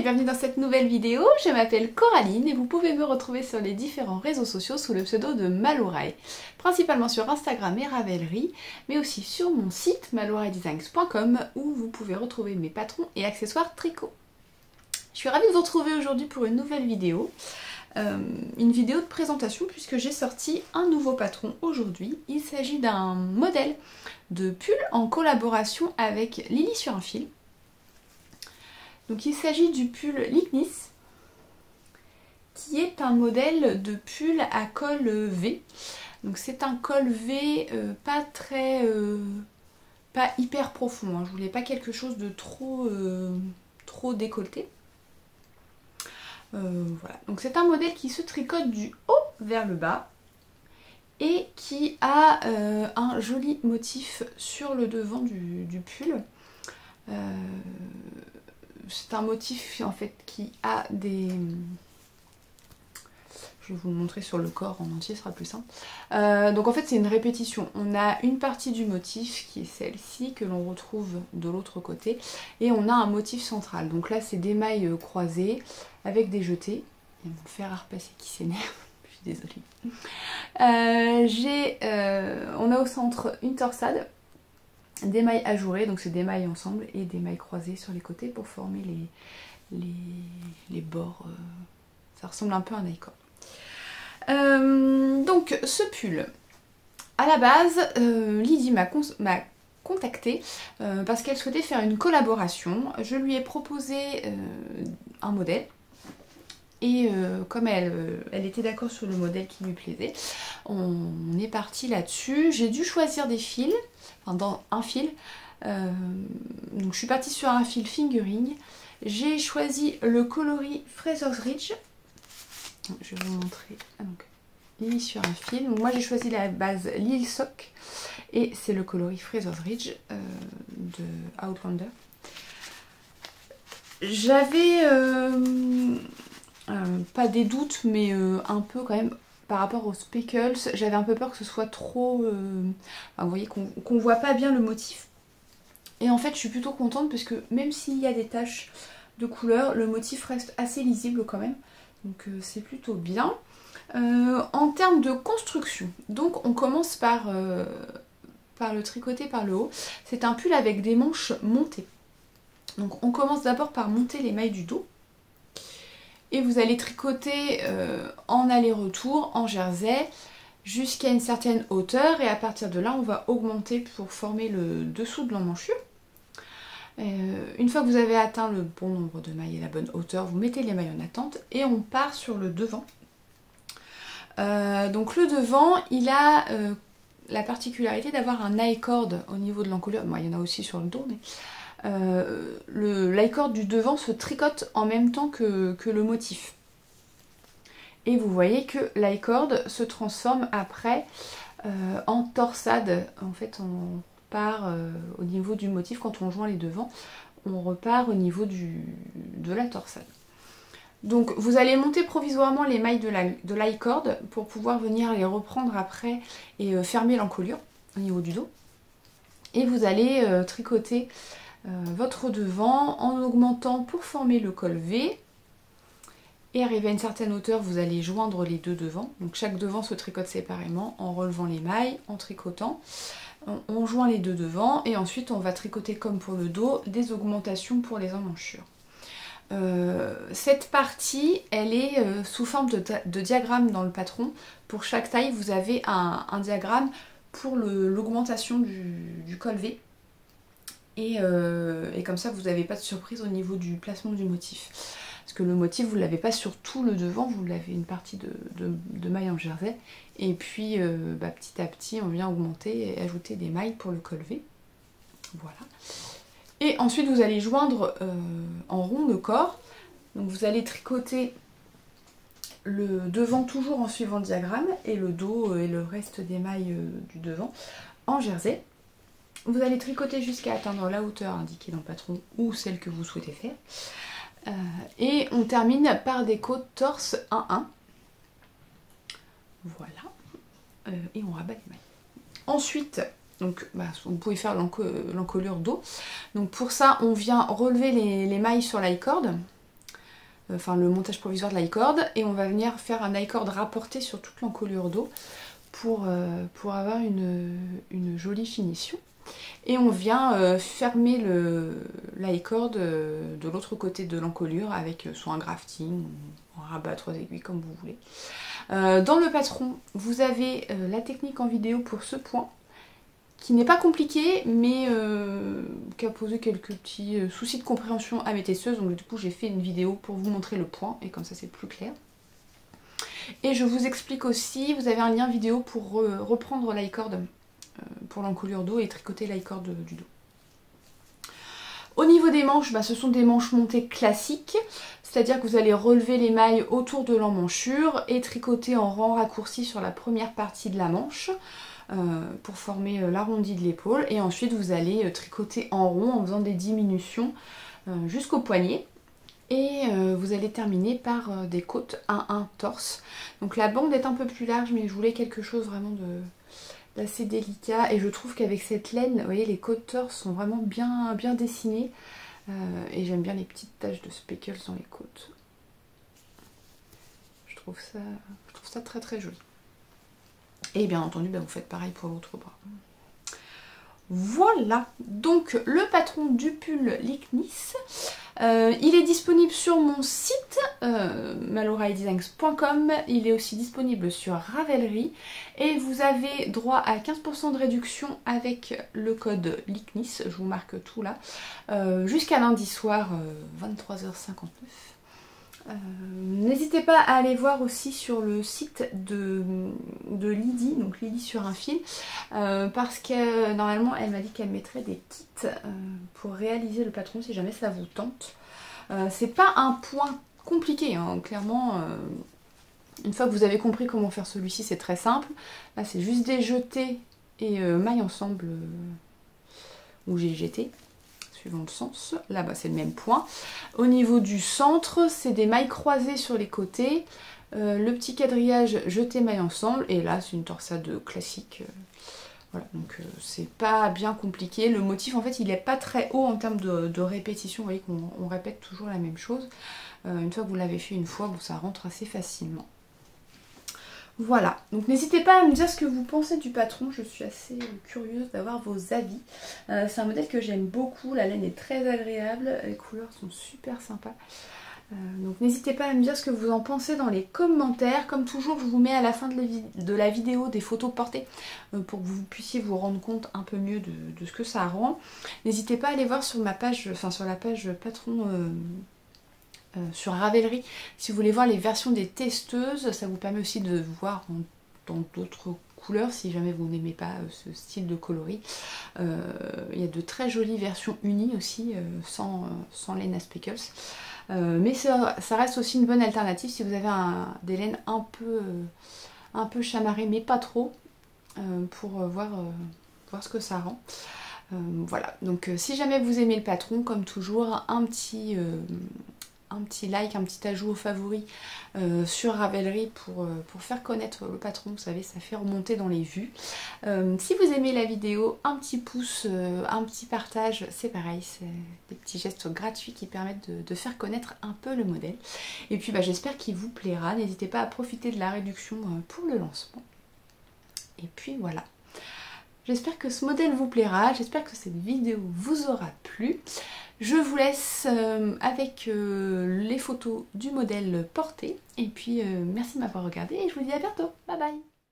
bienvenue dans cette nouvelle vidéo. Je m'appelle Coraline et vous pouvez me retrouver sur les différents réseaux sociaux sous le pseudo de Malouraï, principalement sur Instagram et Ravelry, mais aussi sur mon site malouraïdesigns.com où vous pouvez retrouver mes patrons et accessoires tricot. Je suis ravie de vous retrouver aujourd'hui pour une nouvelle vidéo. Une vidéo de présentation puisque j'ai sorti un nouveau patron aujourd'hui. Il s'agit d'un modèle de pull en collaboration avec Lily sur un fil. Donc il s'agit du pull Lignis qui est un modèle de pull à col V. Donc c'est un col V pas hyper profond, hein. Je voulais pas quelque chose de trop décolleté. Voilà, donc c'est un modèle qui se tricote du haut vers le bas et qui a un joli motif sur le devant du pull. C'est un motif en fait qui a des... Je vais vous le montrer sur le corps en entier, ce sera plus simple. Donc en fait c'est une répétition. On a une partie du motif qui est celle-ci que l'on retrouve de l'autre côté. Et on a un motif central. Donc là c'est des mailles croisées avec des jetés. Il y a mon fer à repasser qui s'énerve. Je suis désolée. On a au centre une torsade, des mailles ajourées, donc c'est des mailles ensemble, et des mailles croisées sur les côtés pour former les bords. Ça ressemble un peu à un i-cord. Donc ce pull, à la base, Lydie m'a contactée parce qu'elle souhaitait faire une collaboration. Je lui ai proposé un modèle et comme elle était d'accord sur le modèle qui lui plaisait, on est parti là-dessus. J'ai dû choisir des fils, enfin dans un fil, donc je suis partie sur un fil fingering. J'ai choisi le coloris Fraser's Ridge. Je vais vous montrer. Donc, Lily sur un fil. Donc, moi j'ai choisi la base Lil Sock et c'est le coloris Fraser's Ridge de Outlander. J'avais pas des doutes, mais un peu quand même par rapport aux speckles. J'avais un peu peur que ce soit trop... vous voyez qu'on voit pas bien le motif. Et en fait je suis plutôt contente parce que même s'il y a des taches de couleur, le motif reste assez lisible quand même. Donc c'est plutôt bien. En termes de construction, donc on commence par le tricoter par le haut. C'est un pull avec des manches montées. Donc on commence d'abord par monter les mailles du dos. Et vous allez tricoter en aller-retour, en jersey, jusqu'à une certaine hauteur. Et à partir de là, on va augmenter pour former le dessous de l'emmanchure. Une fois que vous avez atteint le bon nombre de mailles et la bonne hauteur, vous mettez les mailles en attente et on part sur le devant. Donc le devant, il a la particularité d'avoir un i-cord au niveau de l'encolure. Bon, il y en a aussi sur le dos, mais l'i-cord du devant se tricote en même temps que le motif. Et vous voyez que l'i-cord se transforme après en torsade. En fait, on part au niveau du motif, quand on joint les devants, on repart au niveau de la torsade. Donc vous allez monter provisoirement les mailles de l'i-cord pour pouvoir venir les reprendre après et fermer l'encolure au niveau du dos. Et vous allez tricoter votre devant en augmentant pour former le col V. Et arrivé à une certaine hauteur, vous allez joindre les deux devants. Donc chaque devant se tricote séparément en relevant les mailles, en tricotant. On joint les deux devants et ensuite on va tricoter comme pour le dos des augmentations pour les emmanchures. Cette partie, elle est sous forme de diagramme dans le patron. Pour chaque taille, vous avez un diagramme pour l'augmentation du col V. Et comme ça, vous n'avez pas de surprise au niveau du placement du motif. Parce que le motif, vous ne l'avez pas sur tout le devant, vous l'avez une partie de mailles en jersey. Et puis, petit à petit, on vient augmenter et ajouter des mailles pour le col V. Voilà. Et ensuite, vous allez joindre en rond le corps. Donc, vous allez tricoter le devant toujours en suivant le diagramme et le dos et le reste des mailles du devant en jersey. Vous allez tricoter jusqu'à atteindre la hauteur indiquée dans le patron ou celle que vous souhaitez faire. Et on termine par des côtes torse 1-1. Voilà. Et on rabat les mailles. Ensuite, donc, vous pouvez faire l'encolure dos. Donc pour ça, on vient relever les mailles sur l'i-cord. enfin le montage provisoire de l'i-cord, et on va venir faire un i-cord rapporté sur toute l'encolure d'eau pour avoir une jolie finition. Et on vient fermer l'i-cord de l'autre côté de l'encolure avec soit un grafting ou un rabat à 3 aiguilles comme vous voulez. Dans le patron, vous avez la technique en vidéo pour ce point, qui n'est pas compliqué, mais qui a posé quelques petits soucis de compréhension à mes testeuses. Donc du coup j'ai fait une vidéo pour vous montrer le point, et comme ça c'est plus clair. Et je vous explique aussi, vous avez un lien vidéo pour reprendre l'i-cord pour l'encolure d'eau et tricoter l'i-cord du dos. Au niveau des manches, ce sont des manches montées classiques, c'est-à-dire que vous allez relever les mailles autour de l'emmanchure et tricoter en rang raccourci sur la première partie de la manche pour former l'arrondi de l'épaule, et ensuite vous allez tricoter en rond en faisant des diminutions jusqu'au poignet, et vous allez terminer par des côtes 1-1 torse. Donc la bande est un peu plus large, mais je voulais quelque chose vraiment d'assez délicat, et je trouve qu'avec cette laine, vous voyez, les côtes torse sont vraiment bien dessinées, et j'aime bien les petites taches de speckles dans les côtes. Je trouve ça très très joli. Et bien entendu, vous faites pareil pour l'autre bras. Voilà, donc le patron du pull Licknis, il est disponible sur mon site maloraidesigns.com, il est aussi disponible sur Ravelry, et vous avez droit à 15% de réduction avec le code Licknis, je vous marque tout là, jusqu'à lundi soir 23h59. N'hésitez pas à aller voir aussi sur le site de Lydie, donc Lydie sur un fil, parce que normalement elle m'a dit qu'elle mettrait des kits pour réaliser le patron si jamais ça vous tente. C'est pas un point compliqué, hein, clairement. Une fois que vous avez compris comment faire celui-ci, c'est très simple. Là c'est juste des jetés et mailles ensemble où j'ai jeté, suivant le sens. Là c'est le même point. Au niveau du centre, c'est des mailles croisées sur les côtés, le petit quadrillage jeté mailles ensemble, et là c'est une torsade classique. Voilà, donc c'est pas bien compliqué. Le motif en fait il est pas très haut en termes de répétition, vous voyez qu'on répète toujours la même chose. Une fois que vous l'avez fait une fois, ça rentre assez facilement. Voilà, donc n'hésitez pas à me dire ce que vous pensez du patron, je suis assez curieuse d'avoir vos avis. C'est un modèle que j'aime beaucoup, la laine est très agréable, les couleurs sont super sympas. Donc n'hésitez pas à me dire ce que vous en pensez dans les commentaires. Comme toujours, je vous mets à la fin de la vidéo des photos portées pour que vous puissiez vous rendre compte un peu mieux de ce que ça rend. N'hésitez pas à aller voir sur ma page, sur la page patron sur Ravelry, si vous voulez voir les versions des testeuses. Ça vous permet aussi de voir dans d'autres couleurs si jamais vous n'aimez pas ce style de coloris. Il y a de très jolies versions unies aussi, sans laine à speckles. Mais ça reste aussi une bonne alternative si vous avez des laines un peu chamarrées, mais pas trop, pour voir ce que ça rend. Voilà, donc si jamais vous aimez le patron, comme toujours, un petit like, un petit ajout aux favoris sur Ravelry pour faire connaître le patron. Vous savez, ça fait remonter dans les vues. Si vous aimez la vidéo, un petit pouce, un petit partage, c'est pareil, c'est des petits gestes gratuits qui permettent de faire connaître un peu le modèle. Et puis j'espère qu'il vous plaira. N'hésitez pas à profiter de la réduction pour le lancement. Et puis voilà. J'espère que ce modèle vous plaira, j'espère que cette vidéo vous aura plu. Je vous laisse avec les photos du modèle porté. Et puis merci de m'avoir regardé et je vous dis à bientôt. Bye bye.